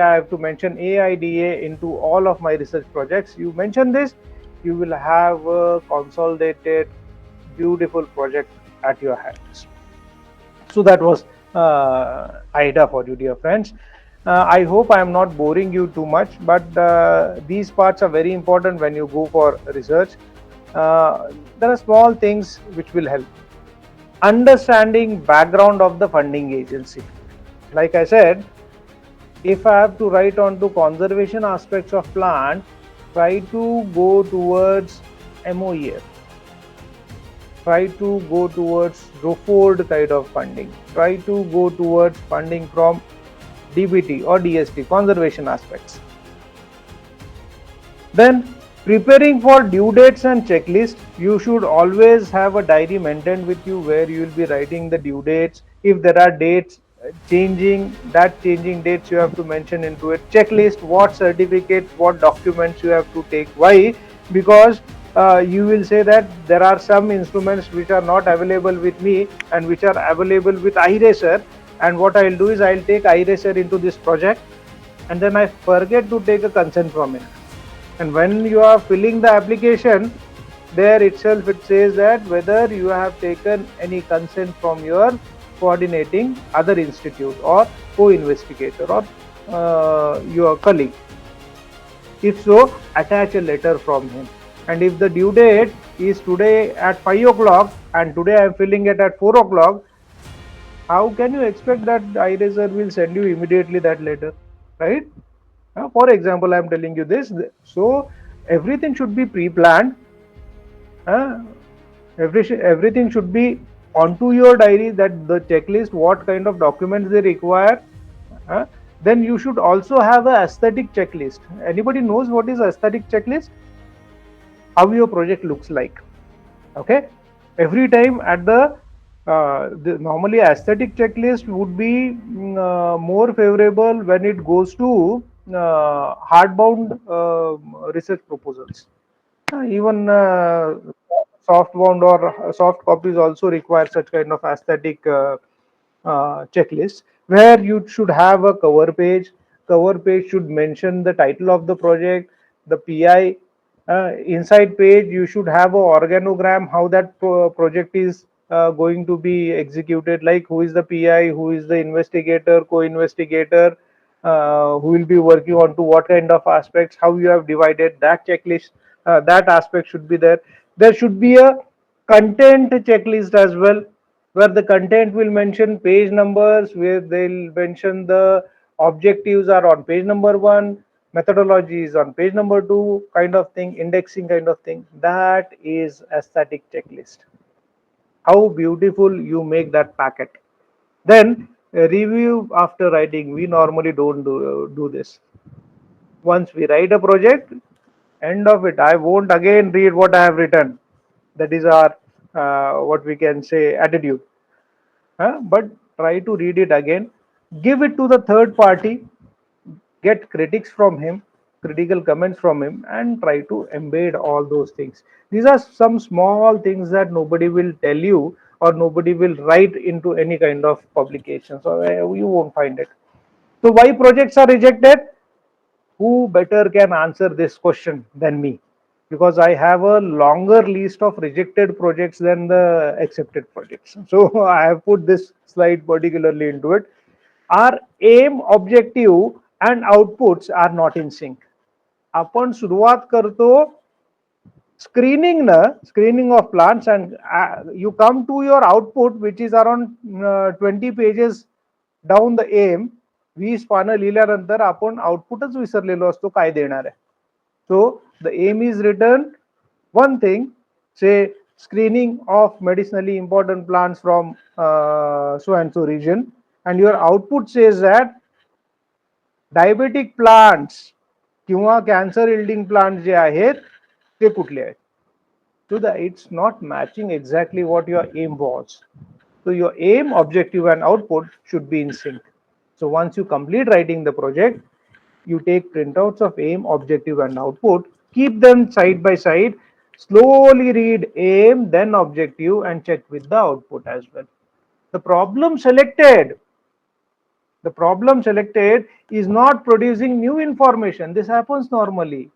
I have to mention AIDA into all of my research projects. You mention this, you will have a consolidated, beautiful project at your hands. So that was IDA for you, dear friends. I hope I am not boring you too much, but these parts are very important when you go for research. There are small things which will help. Understanding background of the funding agency. Like I said, if I have to write on to conservation aspects of plant, try to go towards MOEF. Try to go towards ROFORD kind of funding. Try to go towards funding from DBT or DST, conservation aspects. Then, preparing for due dates and checklist, you should always have a diary maintained with you where you will be writing the due dates. If there are dates changing, that changing dates you have to mention into it. Checklist, what certificates, what documents you have to take. Why? Because you will say that there are some instruments which are not available with me and which are available with iRacer, and what I'll do is I'll take iRacer into this project and then I forget to take a consent from it. And when you are filling the application, there itself it says that whether you have taken any consent from your coordinating other institute or co-investigator or your colleague. If so, attach a letter from him. And if the due date is today at 5 o'clock and today I am filling it at 4 o'clock, how can you expect that iRacer will send you immediately that letter, right? For example, I am telling you this. So everything should be pre-planned. Everything should be onto your diary, that the checklist, what kind of documents they require. Then you should also have a aesthetic checklist. Anybody knows what is aesthetic checklist? How your project looks like. Okay. Every time at the normally aesthetic checklist would be more favorable when it goes to hardbound research proposals. Even softbound or soft copies also require such kind of aesthetic checklist, where you should have a cover page. Cover page should mention the title of the project, the PI. Inside page you should have a organogram how that project is going to be executed, like who is the PI, who is the investigator, co-investigator, who will be working on to what kind of aspects, how you have divided that checklist. That aspect should be there. There should be a content checklist as well, where the content will mention page numbers, where they'll mention the objectives are on page number 1, methodology is on page number 2, kind of thing, indexing kind of thing. That is aesthetic checklist. How beautiful you make that packet. Then review after writing. We normally don't do this. Once we write a project, end of it, I won't again read what I have written. That is our what we can say attitude. But try to read it again, give it to the third party, get critics from him, critical comments from him, and try to embed all those things. These are some small things that nobody will tell you or nobody will write into any kind of publication, so you won't find it. So why projects are rejected? Who better can answer this question than me? Because I have a longer list of rejected projects than the accepted projects. So I have put this slide particularly into it. Our aim, objective and outputs are not in sync. आपण सुरुवात करतो screening of plants, and you come to your output which is around 20 pages down the aim. 20 पानं लिहिल्यानंतर आपण आउटपुटच विसरलेलो असतो काय देणार आहे. So the aim is written one thing, say screening of medicinally important plants from so and so region, and your output says that diabetic plants किंवा cancer yielding plant जे आहेत ते कुठले आहेत. So that it's not matching exactly what your aim was. So your aim, objective and output should be in sync. So once you complete writing the project, you take printouts of aim, objective and output, keep them side by side, slowly read aim, then objective and check with the output as well. The problem selected, The problem selected is not producing new information. This happens normally.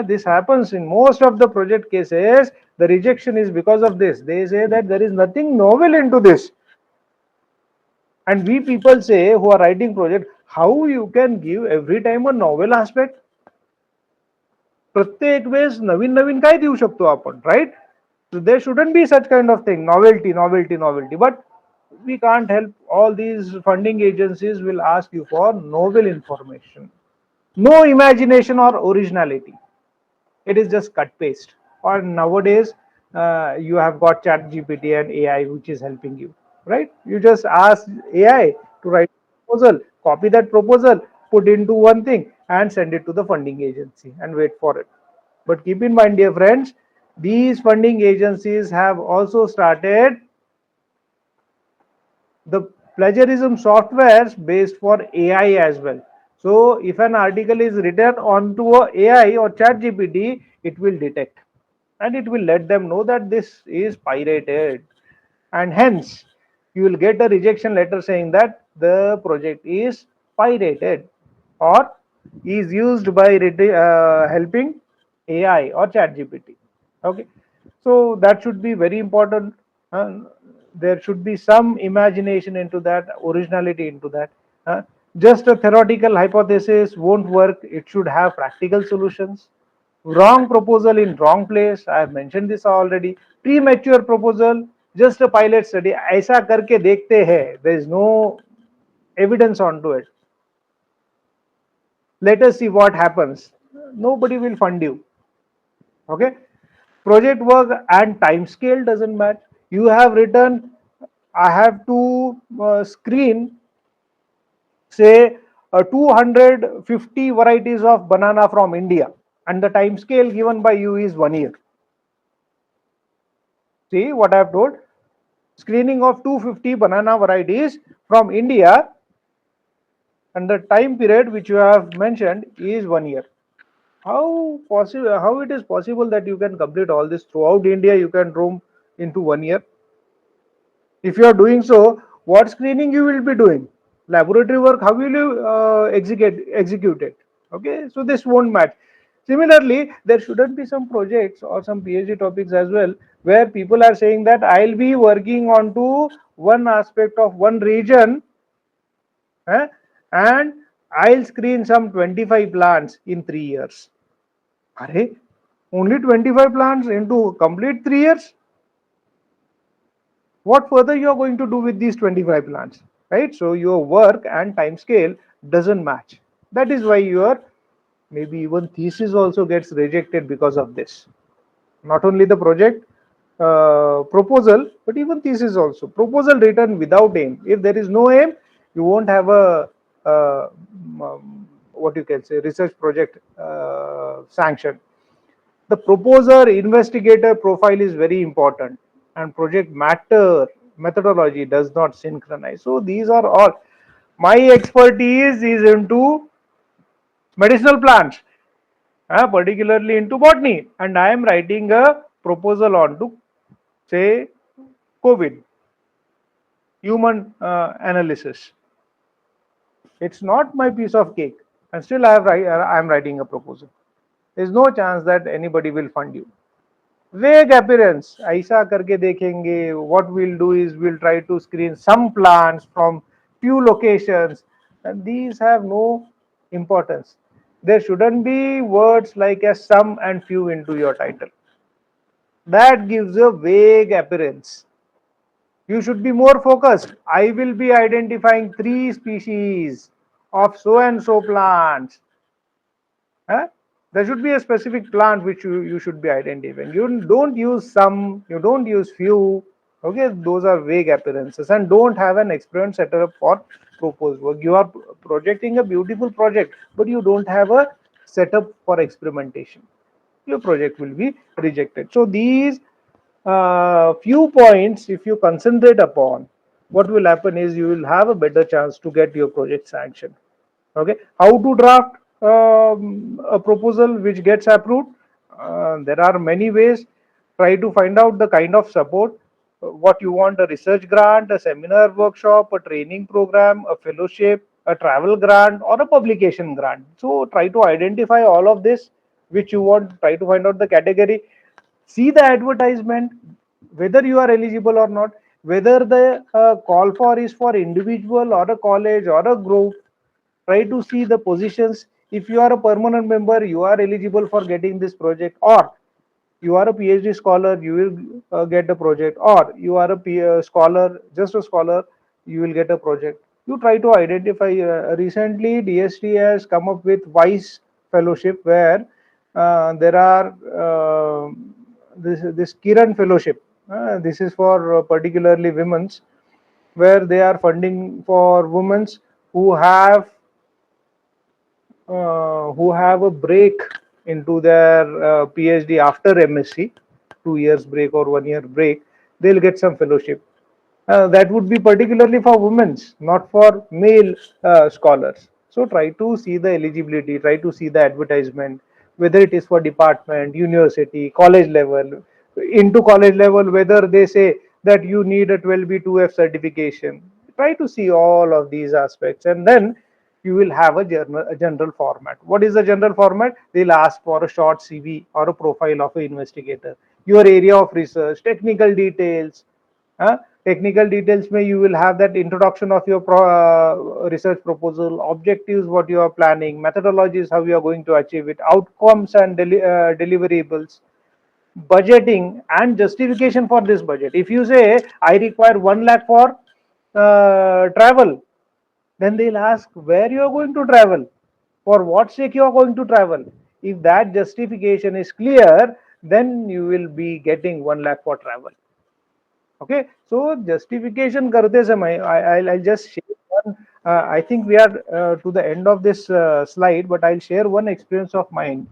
This happens in most of the project cases. The rejection is because of this. They say that there is nothing novel into this. And we people say who are writing project, how you can give every time a novel aspect? प्रत्येक वेळेस नवीन नवीन काय देऊ शकतो आपण, right? So there shouldn't be such kind of thing, novelty, novelty, novelty. But we can't help. All these funding agencies will ask you for novel information. No imagination or originality. It is just cut paste. Or nowadays, you have got Chat GPT and AI, which is helping you, right? You just ask AI to write a proposal, copy that proposal, put into one thing, and send it to the funding agency and wait for it. But keep in mind, dear friends, these funding agencies have also started the plagiarism softwares based for AI as well. So if an article is written onto a AI or chat GPT, it will detect and it will let them know that this is pirated, and hence you will get a rejection letter saying that the project is pirated or is used by helping AI or chat GPT. Okay, so that should be very important. uh, there should be some imagination into that, originality into that. uh, just a theoretical hypothesis won't work. It should have practical solutions. Wrong proposal in wrong place, I have mentioned this already. Premature proposal, just a pilot study, ऐसा करके देखते हैं, there is no evidence onto it, let us see what happens. Nobody will fund you. Okay, project work and time scale doesn't match. You have written, I have to screen, say, 250 varieties of banana from India, and the time scale given by you is 1 year. See what I have told? Screening of 250 banana varieties from India, and the time period which you have mentioned is 1 year. How possible? How it is possible that you can complete all this throughout India? You can roam into 1 year. If you are doing so, what screening you will be doing? Laboratory work, how will you execute it? Okay, so this won't match. Similarly, there shouldn't be some projects or some PhD topics as well where people are saying that I'll be working on to one aspect of one region, eh, and I'll screen some 25 plants in 3 years. Are only 25 plants into complete 3 years? What further you are going to do with these 25 plants, right? So your work and time scale doesn't match. That is why your maybe even thesis also gets rejected because of this. Not only the project proposal, but even thesis also. Proposal written without aim. If there is no aim, you won't have a what you can say research project sanction. The proposer investigator profile is very important, and project matter methodology does not synchronize. So these are all. My expertise is into medicinal plants, particularly into botany, and I am writing a proposal on to, say, COVID human analysis. It's not my piece of cake, and still I am writing a proposal. There is no chance that anybody will fund you. Vague appearance, ऐसा करके देखेंगे. What we'll do is we'll try to screen some plants from few locations, and these have no importance. There shouldn't be words like a some and few into your title. That gives a vague appearance. You should be more focused. I will be identifying 3 species of so and so plants. Huh? There should be a specific plant which you should be identifying. You don't use some, you don't use few. Okay, those are vague appearances, and don't have an experiment set up for proposed work. You are projecting a beautiful project, but you don't have a setup for experimentation. Your project will be rejected. So these few points, if you concentrate upon, what will happen is you will have a better chance to get your project sanctioned. Okay, how to draft a proposal which gets approved? There are many ways. Try to find out the kind of support. what you want: a research grant, a seminar workshop, a training program, a fellowship, a travel grant, or a publication grant. So try to identify all of this which you want, try to find out the category, see the advertisement, whether you are eligible or not, whether the call for is for individual or a college or a group. Try to see the positions. If you are a permanent member, you are eligible for getting this project, or you are a PhD scholar, you will get a project, or you are a scholar, just a scholar, you will get a project. You try to identify. Recently, DST has come up with WISE fellowship, where there are this Kiran fellowship. This is for particularly women's, where they are funding for women's who have a break into their PhD after MSc, 2 years break or 1 year break, they'll get some fellowship. That would be particularly for women's, not for male scholars. So try to see the eligibility, try to see the advertisement, whether it is for department, university, college level. Into college level, whether they say that you need a 12B2F certification. Try to see all of these aspects, and then you will have a general format. What is the general format? They'll ask for a short CV or a profile of an investigator, your area of research, technical details. uh, Technical details may you will have that introduction of your research proposal, objectives, what you are planning, methodologies, how you are going to achieve it, outcomes and deliverables, budgeting and justification for this budget. If you say I require 1 lakh for travel, then they'll ask where you are going to travel, for what sake you are going to travel. If that justification is clear, then you will be getting 1 lakh for travel. Okay, so justification karte samay, I'll just share one. I think we are to the end of this slide, but I'll share one experience of mine.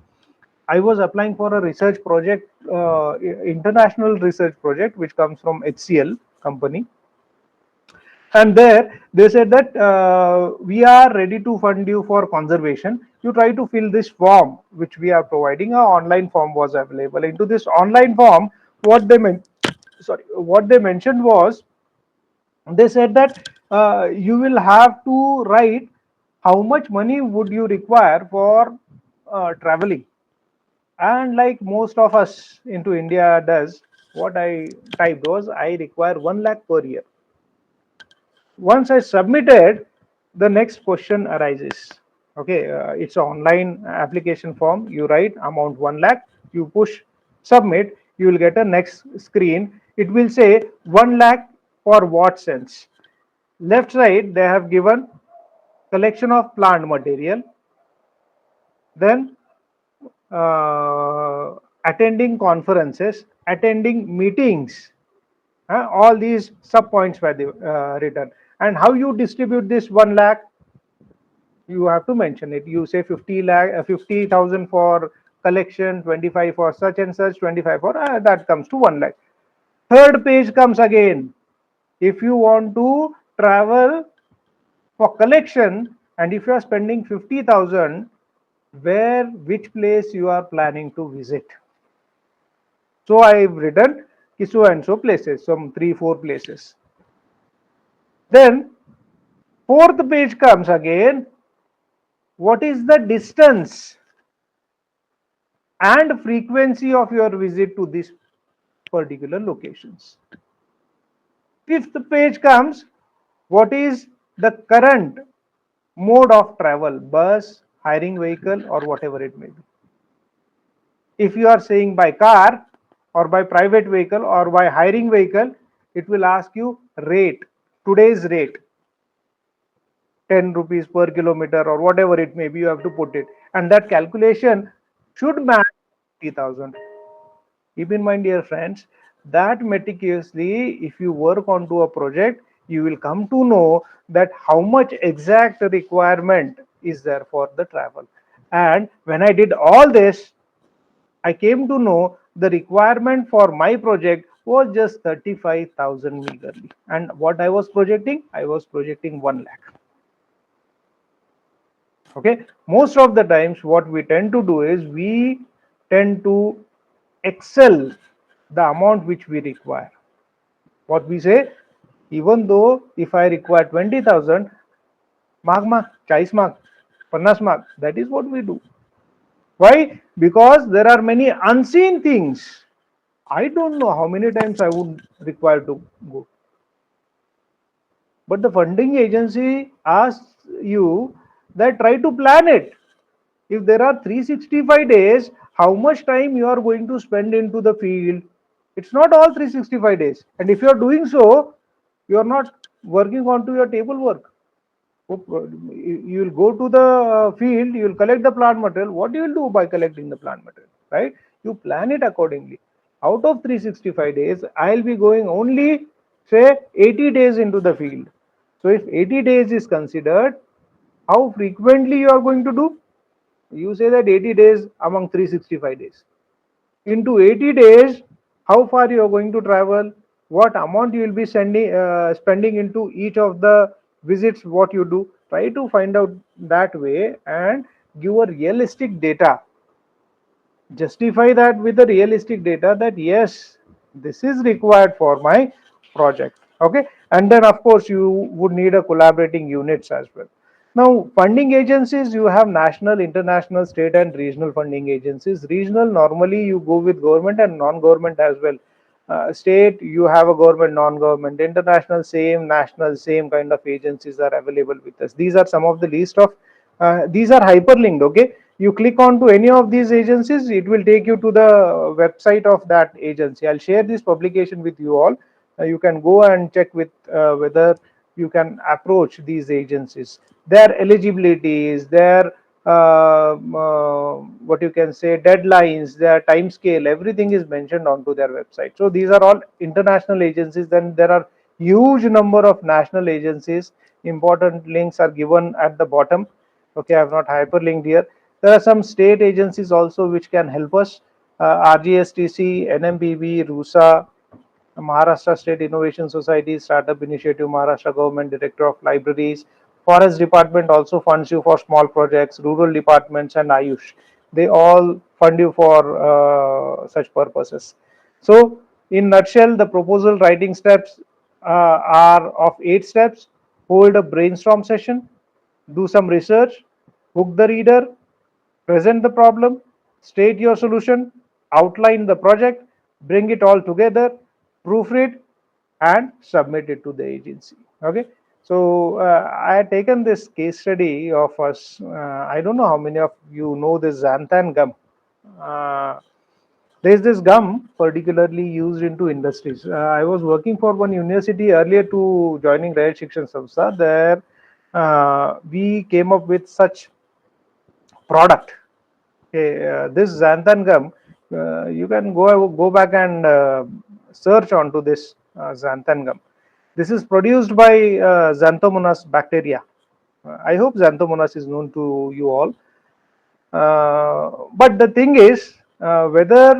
I was applying for a research project, international research project, which comes from HCL company. And there they said that we are ready to fund you for conservation. You try to fill this form, which we are providing. A online form was available. Into this online form, what they meant, sorry, what they mentioned was, they said that you will have to write how much money would you require for traveling. And like most of us into India does, what I typed was I require 1 lakh per year. Once I submitted, the next question arises. Okay, it's an online application form. You write amount 1 lakh, you push submit, you will get a next screen. It will say 1 lakh for what sense. Left side, they have given collection of plant material, then attending conferences, attending meetings. All these sub points were written. And how you distribute this 1 lakh, you have to mention it. You say 50 lakh, 50,000 for collection, 25 for such and such, 25 for that comes to 1 lakh. Third page comes again. If you want to travel for collection, and if you are spending 50,000, where, which place you are planning to visit. So I've written so and so places, some 3-4 places. Then fourth page comes again. What is the distance and frequency of your visit to these particular locations? Fifth page comes, what is the current mode of travel, bus, hiring vehicle, or whatever it may be. If you are saying by car or by private vehicle or by hiring vehicle, it will ask you rate, today's rate, 10 rupees per kilometer or whatever it may be, you have to put it. And that calculation should match 50,000. Keep in mind, dear friends, that meticulously, if you work onto a project, you will come to know that how much exact requirement is there for the travel. And when I did all this, I came to know the requirement for my project was just 35,000 meagerly. And what I was projecting? I was projecting 1 lakh. Okay. Most of the times, what we tend to do is we tend to excel the amount which we require. What we say, even though if I require 20,000, mark, 40 mark, 50 mark, that is what we do. Why? Because there are many unseen things. I don't know how many times I would require to go. But the funding agency asks you that try to plan it. If there are 365 days, how much time you are going to spend into the field? It's not all 365 days. And if you are doing so, you are not working onto your table work. You will go to the field, you will collect the plant material. What you will do by collecting the plant material, right? You plan it accordingly. Out of 365 days, I'll be going only say 80 days into the field. So if 80 days is considered, how frequently you are going to do? You say that 80 days among 365 days. Into 80 days, how far you are going to travel, what amount you will be spending into each of the visits, what you do. Try to find out that way and give a realistic data. Justify that with the realistic data that yes, this is required for my project. Okay, and then of course you would need a collaborating units as well. Now funding agencies, you have national, international, state and regional funding agencies. Regional, normally you go with government and non-government as well. State, you have a government, non-government. International, same. National, same kind of agencies are available with us. These are some of the list of these are hyperlinked. Okay, you click on to any of these agencies, it will take you to the website of that agency. I'll share this publication with you all. You can go and check with whether you can approach these agencies, their eligibilities, their what you can say, deadlines, their time scale, everything is mentioned onto their website. So these are all international agencies. Then there are huge number of national agencies. Important links are given at the bottom. Okay, I have not hyperlinked here. There are some state agencies also which can help us. RGSTC, NMBB, RUSA, Maharashtra State Innovation Society, Startup Initiative, Maharashtra Government, Director of Libraries, Forest Department also funds you for small projects, rural departments and Ayush. They all fund you for such purposes. So, in nutshell, the proposal writing steps are of 8 steps. Hold a brainstorm session, do some research, hook the reader, present the problem, state your solution, outline the project, bring it all together, proofread, and submit it to the agency. Okay. So I had taken this case study of us. I don't know how many of you know this xanthan gum. Uh, there's this gum particularly used into industries. I was working for one university earlier to joining Rayat Shikshan Samstha. There we came up with such product. Okay, this xanthan gum, you can go back and search onto this xanthan gum. This is produced by Xanthomonas bacteria. I hope Xanthomonas is known to you all. But the thing is, whether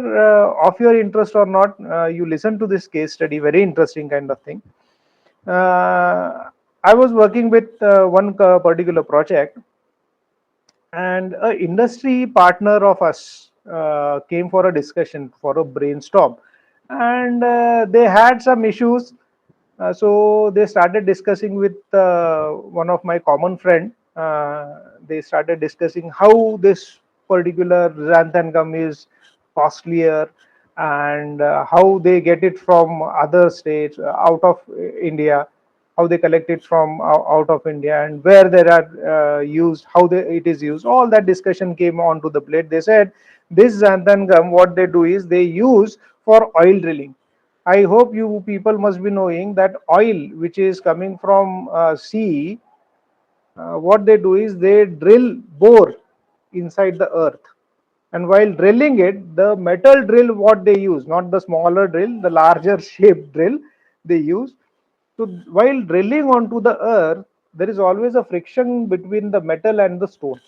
of your interest or not, you listen to this case study. Very interesting kind of thing. I was working with one particular project, and a industry partner of us came for a discussion, for a brainstorm, and they had some issues. So they started discussing with one of my common friend. They started discussing how this particular xanthan gum is costlier, and how they get it from other states, out of India, how they collect it from out of India, and where they are used, how it is used. All that discussion came onto the plate. They said this xanthan gum, what they do is they use for oil drilling. I hope you people must be knowing that oil which is coming from sea, what they do is they drill bore inside the earth, and while drilling it, the metal drill what they use, not the smaller drill, the larger shaped drill they use. So while drilling onto the earth, there is always a friction between the metal and the stone,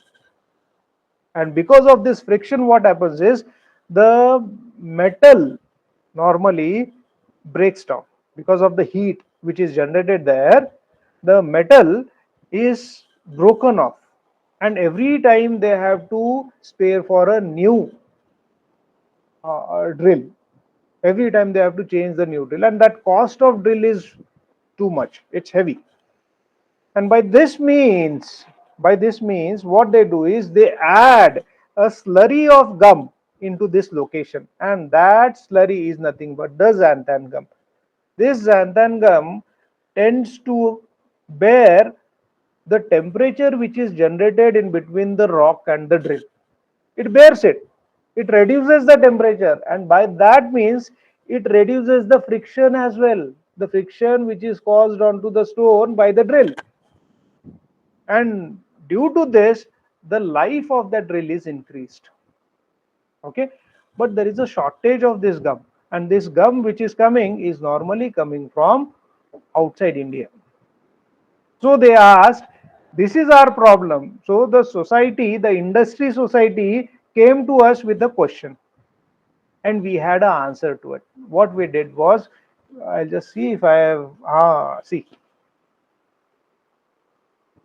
and because of this friction, what happens is the metal normally breaks down because of the heat which is generated there. The metal is broken off, and every time they have to spare for a new drill. Every time they have to change the new drill, and that cost of drill is too much. It's heavy. And by this means, what they do is they add a slurry of gum into this location, and that slurry is nothing but the xanthan gum. This xanthan gum tends to bear the temperature which is generated in between the rock and the drill. It bears it. It reduces the temperature, and by that means it reduces the friction as well. The friction which is caused onto the stone by the drill, and due to this, the life of the drill is increased. Okay, but there is a shortage of this gum, and this gum which is coming is normally coming from outside India. So they asked, this is our problem. So the society, the industry society came to us with a question, and we had an answer to it. What we did was, I'll just see if I have, see,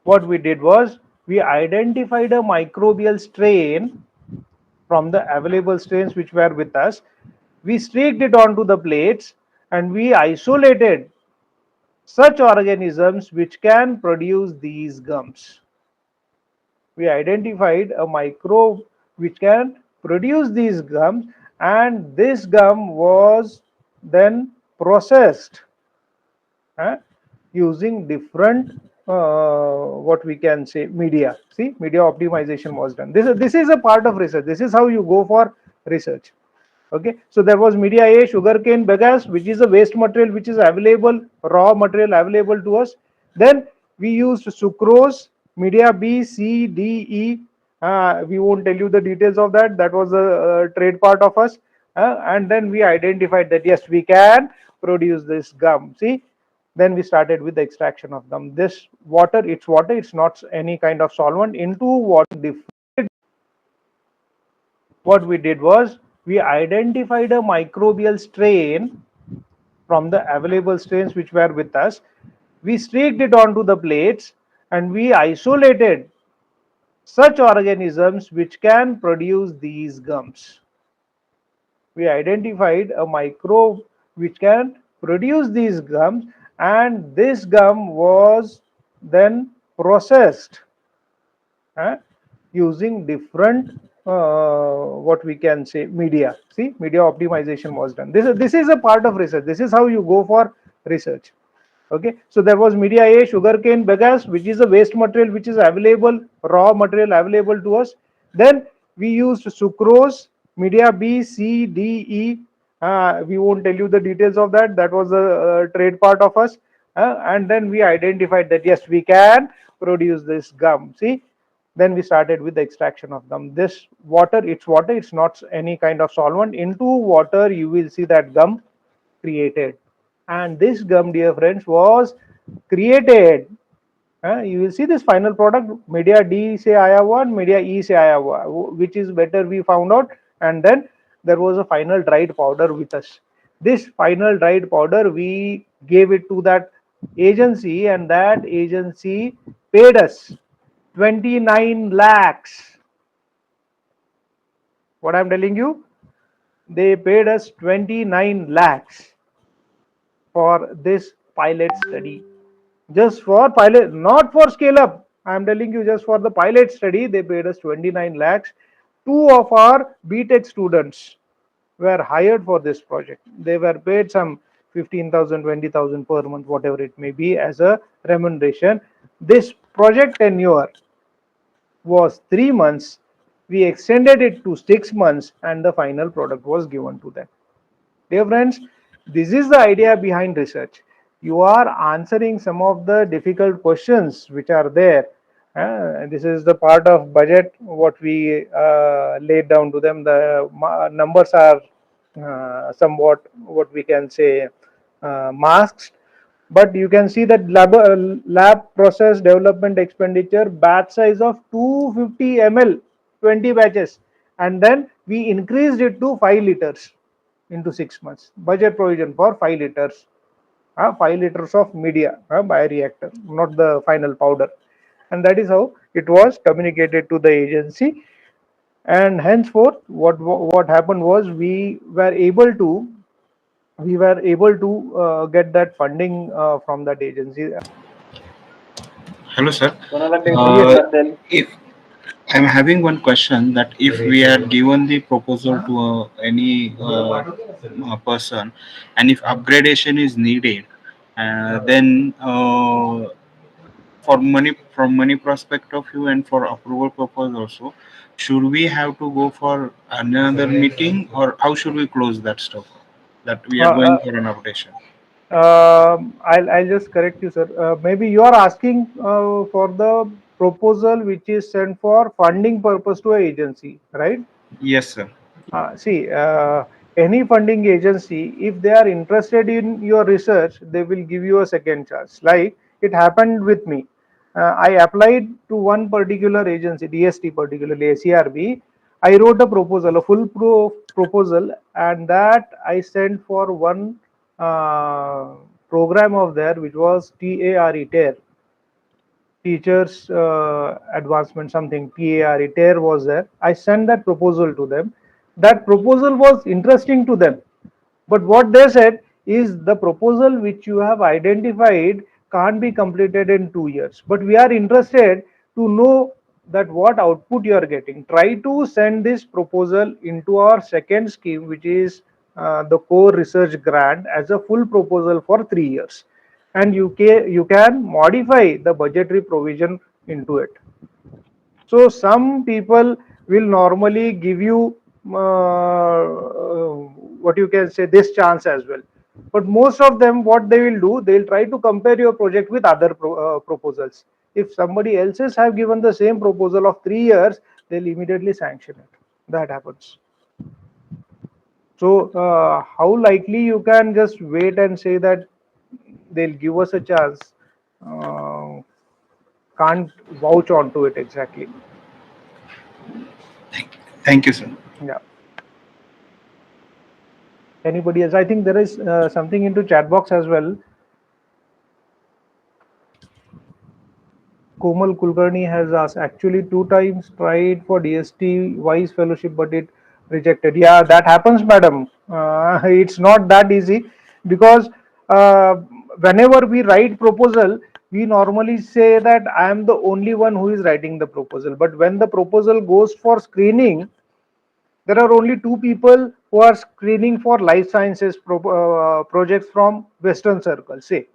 what we did was, we identified a microbial strain from the available strains which were with us. We streaked it onto the plates, and we isolated such organisms which can produce these gums. We identified a microbe which can produce these gums, and this gum was then processed uh, using different what we can say media. See, media optimization was done. This is a part of research. This is how you go for research. Okay, so there was media A, sugarcane bagasse, which is a waste material which is available, raw material available to us. Then we used sucrose, media B, C, D, E. We won't tell you the details of that. That was a trade part of us. And then we identified that yes, we can produce this gum. See, then we started with the extraction of gum. This water, it's not any kind of solvent. Into what we did was, we identified a microbial strain from the available strains which were with us. We streaked it onto the plates, and we isolated such organisms which can produce these gums. We identified a microbe which can produce these gums, and this gum was then processed uh, using different what we can say media. See, media optimization was done. This is a part of research. This is how you go for research. Okay, so there was media A, sugarcane bagasse, which is a waste material which is available, raw material available to us. Then we used sucrose, media B, C, D, E. We won't tell you the details of that. That was a trade part of us. And then we identified that yes, we can produce this gum. See, then we started with the extraction of gum. This water, it's not any kind of solvent. Into water, you will see that gum created. And this gum, dear friends, was created. You will see this final product. Media D say I have one, media E say I have one. Which is better, we found out. And then there was a final dried powder with us. This final dried powder, we gave it to that agency, and that agency paid us 29 lakhs. What I'm telling you, they paid us 29 lakhs for this pilot study. Just for pilot, not for scale up. I'm telling you, just for the pilot study, they paid us 29 lakhs. Two of our BTech students were hired for this project. They were paid some 15,000, 20,000 per month, whatever it may be, as a remuneration. This project tenure was 3 months. We extended it to 6 months, and the final product was given to them. Dear friends, this is the idea behind research. You are answering some of the difficult questions which are there. This is the part of budget what we laid down to them. The numbers are somewhat what we can say masked, but you can see that lab process development expenditure, batch size of 250 ml, 20 batches, and then we increased it to 5 liters into 6 months. Budget provision for 5 liters, 5 liters of media bioreactor, not the final powder. And that is how it was communicated to the agency. And henceforth, what happened was, we were able to we were able to get that funding from that agency. Hello, sir. Yes, Uh, if I'm having one question, that if we are given the proposal to any person, and if upgradation is needed, then for money, from money prospect of view and for approval purpose also, should we have to go for another meeting, or how should we close that stuff, that we uh, are going uh, for an updation? I'll just correct you, sir. Maybe you are asking for the proposal which is sent for funding purpose to a agency, right? Yes, sir. See, any funding agency, if they are interested in your research, they will give you a second chance. Like it happened with me. I applied to one particular agency, DST, particularly ACRB. I wrote a proposal, a full proposal, and that I sent for one uh, program of there, which was TARE, teachers advancement something, TARE was there. I sent that proposal to them. That proposal was interesting to them, but what they said is the proposal which you have identified can't be completed in 2 years, but we are interested to know that what output you are getting. Try to send this proposal into our second scheme, which is the core research grant, as a full proposal for 3 years, and you can modify the budgetary provision into it. So some people will normally give you what you can say this chance as well. But most of them, what they will do, they'll try to compare your project with other proposals. If somebody else's have given the same proposal of 3 years, they'll immediately sanction it. That happens. So how likely you can just wait and say that they'll give us a chance? Uh, can't vouch onto it exactly. Thank you, sir. Yeah. Anybody else? I think there is something into chat box as well. Komal Kulkarni has asked, actually 2 times tried for DST Wise Fellowship, but it rejected. Yeah, that happens, madam. It's not that easy, because uh, whenever we write proposal, we normally say that I am the only one who is writing the proposal. But when the proposal goes for screening, there are only 2 people who are screening for life sciences projects from Western Circle, say,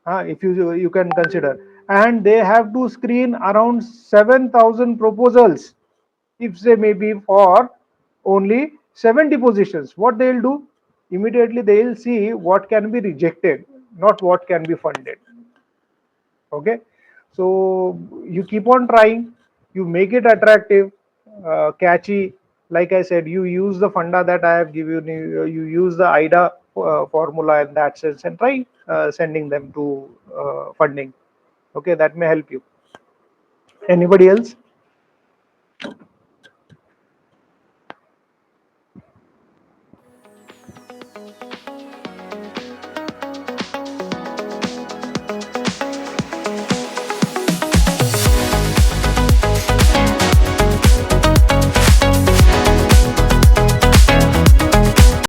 if you can consider, and they have to screen around 7,000 proposals. If say maybe for only 70 positions, what they'll do? Immediately they'll see what can be rejected, not what can be funded. Okay, so you keep on trying, you make it attractive, catchy. Like I said, you use the funda that I have given you, you use the IDA formula in that sense, and try sending them to funding. Okay, that may help you. Anybody else?